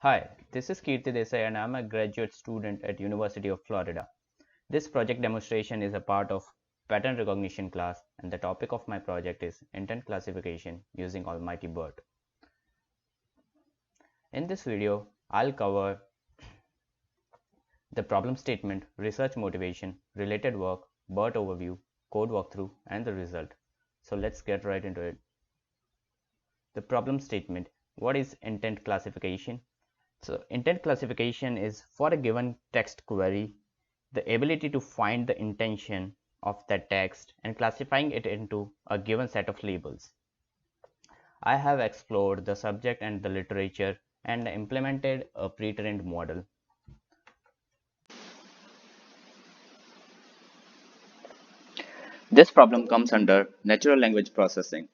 Hi, this is Kirti Desai and I'm a graduate student at University of Florida. This project demonstration is a part of pattern recognition class and the topic of my project is intent classification using Almighty BERT. In this video, I'll cover the problem statement, research motivation, related work, BERT overview, code walkthrough, and the result. So let's get right into it. The problem statement, what is intent classification? So intent classification is for a given text query, the ability to find the intention of that text and classifying it into a given set of labels. I have explored the subject and the literature and implemented a pre-trained model. This problem comes under natural language processing,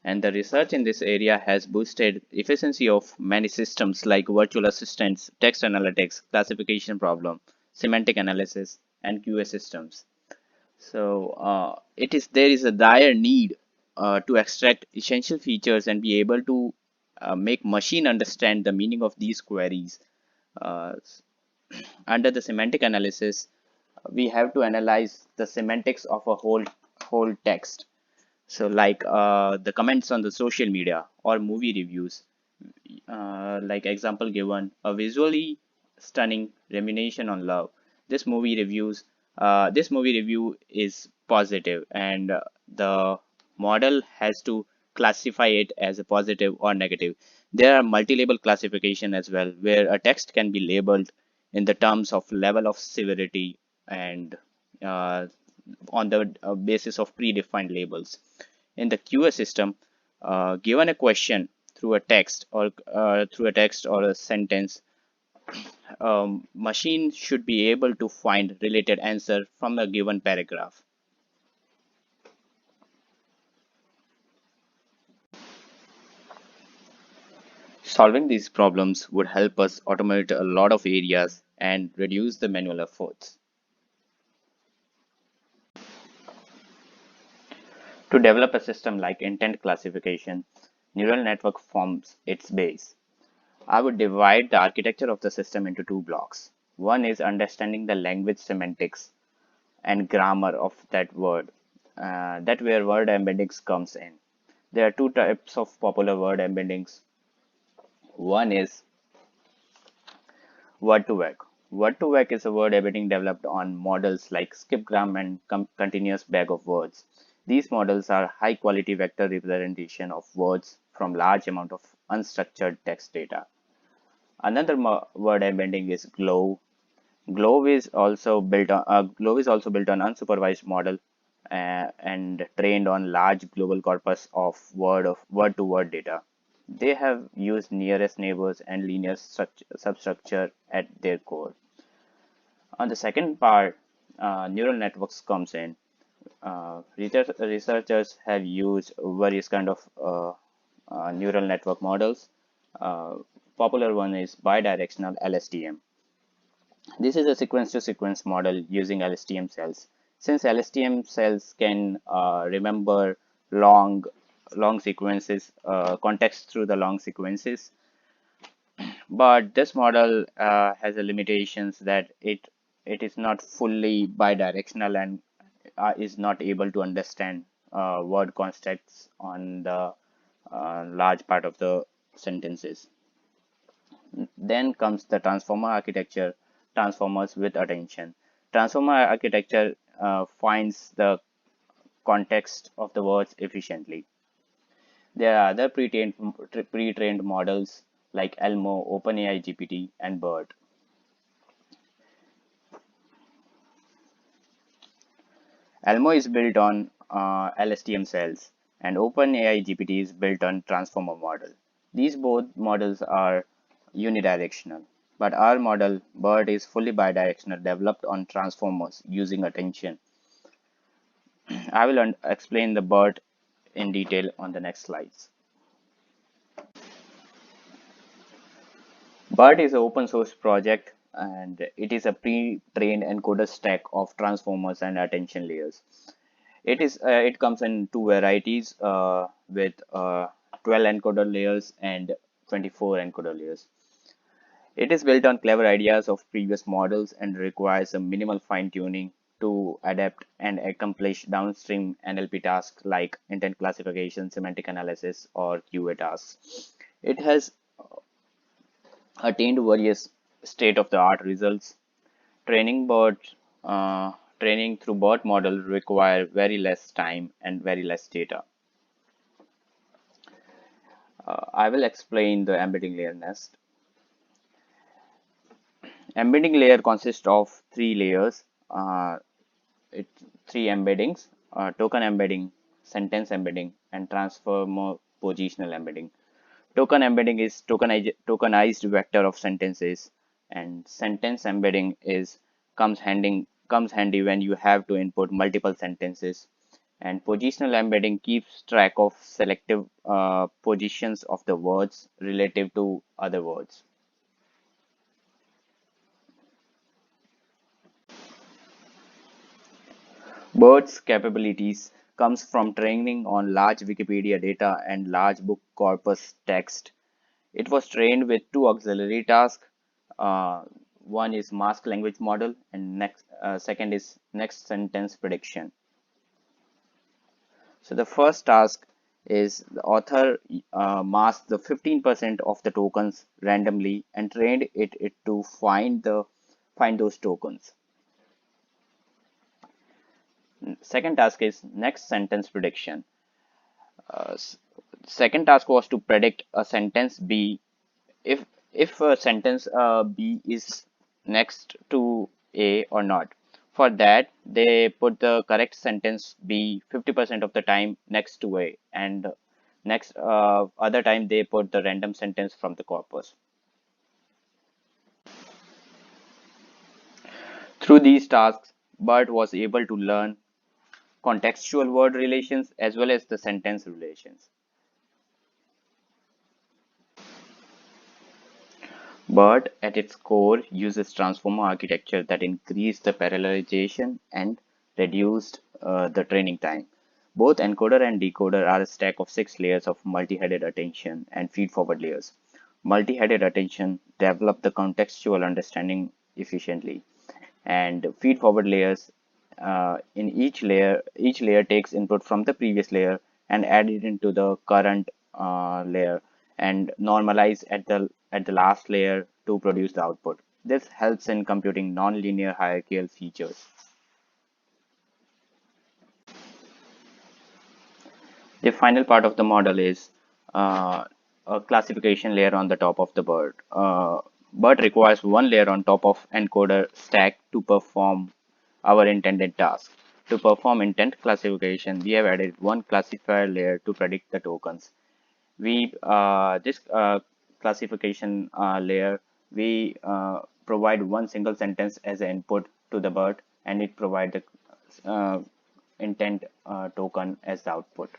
and the research in this area has boosted efficiency of many systems like virtual assistants, text analytics, classification problem, semantic analysis, and QA systems. So there is a dire need to extract essential features and be able to make machine understand the meaning of these queries. Uh, Under the semantic analysis, we have to analyze the semantics of a whole text. So like the comments on the social media or movie reviews, like example given, a visually stunning rumination on love. This movie review is positive, and the model has to classify it as a positive or negative. There are multi-label classification as well, where a text can be labeled in the terms of level of severity and uh, on the basis of predefined labels. In the QA system, given a question through a text or a sentence, machine should be able to find related answer from a given paragraph. Solving these problems would help us automate a lot of areas and reduce the manual efforts. To develop a system like intent classification, neural network forms its base. I would divide the architecture of the system into two blocks. One is understanding the language semantics and grammar of that word. That where word embeddings comes in. There are two types of popular word embeddings. One is word to vec. Word to vec is a word embedding developed on models like skipgram and continuous bag of words. These models are high quality vector representation of words from large amount of unstructured text data. Another word embedding is GLOW. GLOW is also built on unsupervised model and trained on large global corpus of word to word data. They have used nearest neighbors and linear substructure at their core. On the second part, neural networks comes in. Researchers have used various kind of neural network models. Uh, Popular one is bidirectional LSTM. This is a sequence-to-sequence model using LSTM cells. Since LSTM cells can remember long, long sequences, context through the long sequences, but this model has a limitations that it is not fully bidirectional and is not able to understand word constructs on the large part of the sentences. Then comes the transformer architecture, transformers with attention. Transformer architecture finds the context of the words efficiently. There are other pre-trained models like Elmo, OpenAI GPT, and BERT. Elmo is built on LSTM cells, and OpenAI GPT is built on transformer model. These both models are unidirectional, but our model BERT is fully bidirectional, developed on transformers using attention. I will explain the BERT in detail on the next slides. BERT is an open source project and it is a pre-trained encoder stack of transformers and attention layers. It comes in two varieties with 12 encoder layers and 24 encoder layers. It is built on clever ideas of previous models and requires a minimal fine-tuning to adapt and accomplish downstream NLP tasks like intent classification, semantic analysis, or QA tasks. It has attained various state-of-the-art results. Training BERT, training through BERT model require very less time and very less data. I will explain the embedding layer next. Embedding layer consists of three layers. It three embeddings: token embedding, sentence embedding, and transformer positional embedding. Token embedding is tokenized vector of sentences, and sentence embedding is comes handy when you have to input multiple sentences. And positional embedding keeps track of selective positions of the words relative to other words. BERT's capabilities comes from training on large Wikipedia data and large book corpus text. It was trained with two auxiliary tasks. Uh, One is mask language model, and second is next sentence prediction. So the first task is the author masked the 15% of the tokens randomly and trained it to find those tokens. Second task is next sentence prediction. Uh, Second task was to predict a sentence B if a sentence B is next to A or not. For that, they put the correct sentence B 50% of the time next to A, and next other time they put the random sentence from the corpus. Through these tasks, BERT was able to learn contextual word relations as well as the sentence relations. BERT at its core uses transformer architecture that increased the parallelization and reduced the training time. Both encoder and decoder are a stack of six layers of multi-headed attention and feed-forward layers. Multi-headed attention develop the contextual understanding efficiently, and feed-forward layers in each layer takes input from the previous layer and add it into the current layer and normalize at the last layer to produce the output. This helps in computing nonlinear hierarchical features. The final part of the model is a classification layer on the top of the BERT. BERT requires one layer on top of encoder stack to perform our intended task. To perform intent classification, we have added one classifier layer to predict the tokens. We this classification layer we provide one single sentence as an input to the BERT, and it provides the intent token as the output.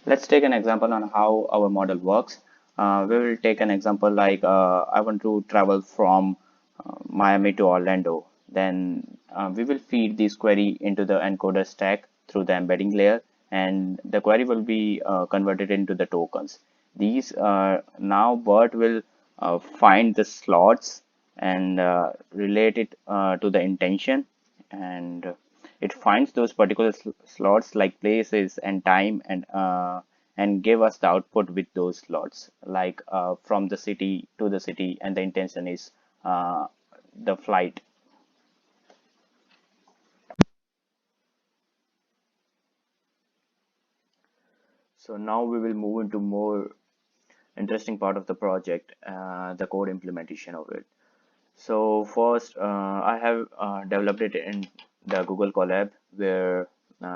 Let's take an example on how our model works. We will take an example like I want to travel from Miami to Orlando. Then we will feed this query into the encoder stack through the embedding layer, and the query will be converted into the tokens. These now BERT will find the slots and relate it to the intention, and it finds those particular slots like places and time and give us the output with those slots like from the city to the city, and the intention is the flight. So now we will move into more interesting part of the project, the code implementation of it. So first, I have developed it in the Google Colab, where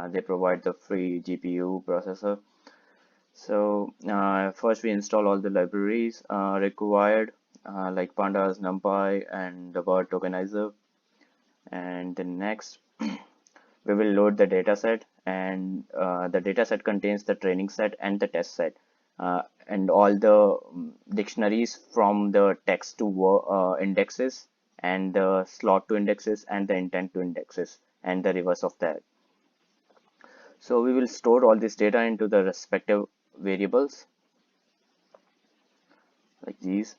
they provide the free GPU processor. So first we install all the libraries required, like pandas, numpy, and the BERT tokenizer. And then next we will load the dataset, and the dataset contains the training set and the test set, and all the dictionaries from the text to indexes, and the slot to indexes, and the intent to indexes, and the reverse of that. So we will store all this data into the respective variables like these.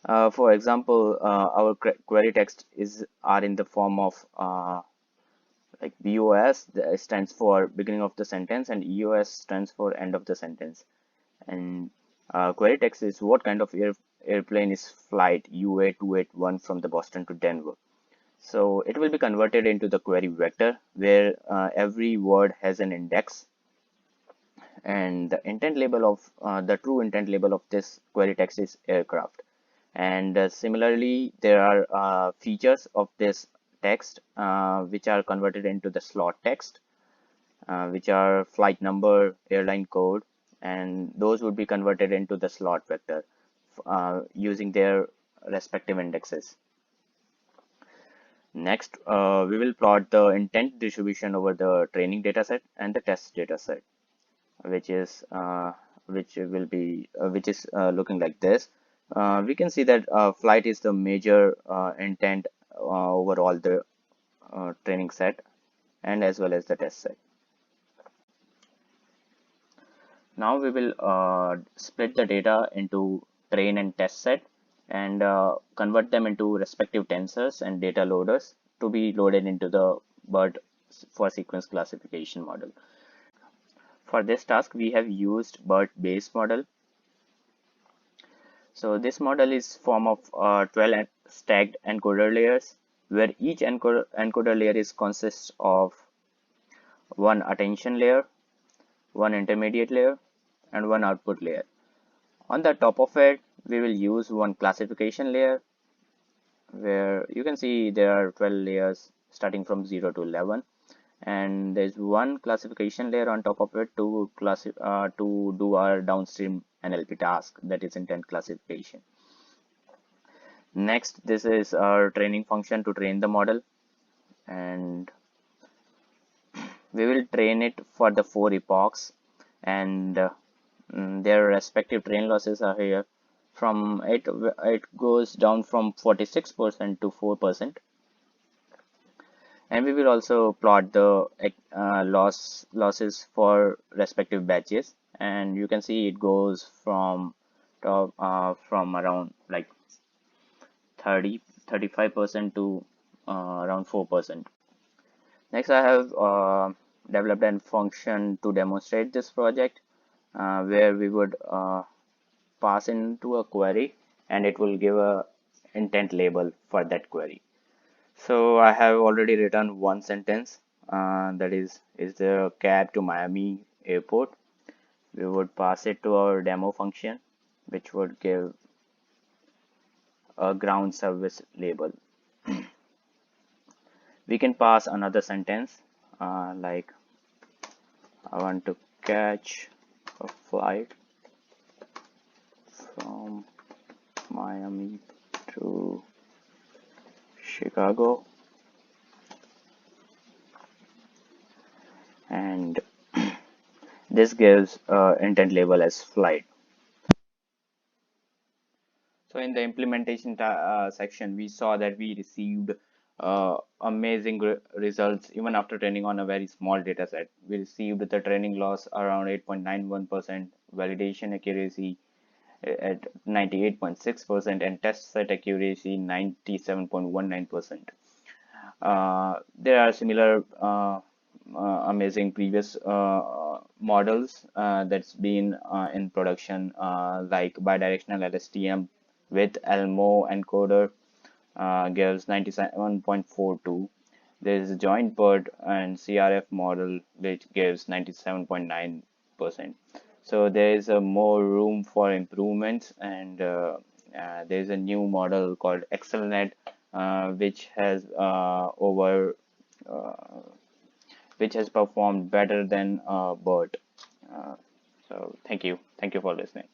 For example, our query text is are in the form of like BOS, that stands for beginning of the sentence, and EOS stands for end of the sentence. And query text is what kind of airplane is flight UA 281 from the Boston to Denver. So it will be converted into the query vector, where every word has an index, and the intent label of the true intent label of this query text is aircraft. And similarly, there are features of this text which are converted into the slot text, which are flight number, airline code, and those would be converted into the slot vector using their respective indexes. Next, we will plot the intent distribution over the training dataset and the test dataset, which is looking like this. We can see that flight is the major intent over all the training set and as well as the test set. Now we will split the data into train and test set and convert them into respective tensors and data loaders to be loaded into the BERT for sequence classification model. For this task, we have used BERT base model. So this model is form of 12 stacked encoder layers, where each encoder layer consists of one attention layer, one intermediate layer, and one output layer. On the top of it, we will use one classification layer, where you can see there are 12 layers starting from 0 to 11, and there's one classification layer on top of it to do our downstream NLP task, that is intent classification. Next, this is our training function to train the model, and we will train it for the 4 epochs, and their respective train losses are here. From it goes down from 46% to 4%, and we will also plot the losses for respective batches, and you can see it goes from from around like 35% to around 4%. Next, I have developed a function to demonstrate this project, where we would pass into a query and it will give a intent label for that query. So I have already written one sentence, that is there a cab to Miami airport? We would pass it to our demo function, which would give a ground service label. We can pass another sentence like I want to catch a flight from Miami to Chicago, and this gives intent label as flight. So in the implementation section, we saw that we received amazing results even after training on a very small data set. We received the training loss around 8.91%, validation accuracy at 98.6%, and test set accuracy 97.19%. There are similar amazing previous models that's been in production, like bidirectional LSTM with Elmo encoder gives 97.42. There is a joint BERT and CRF model which gives 97.9%. So there is a more room for improvements, and there is a new model called XLNet, which has which has performed better than BERT. So thank you for listening.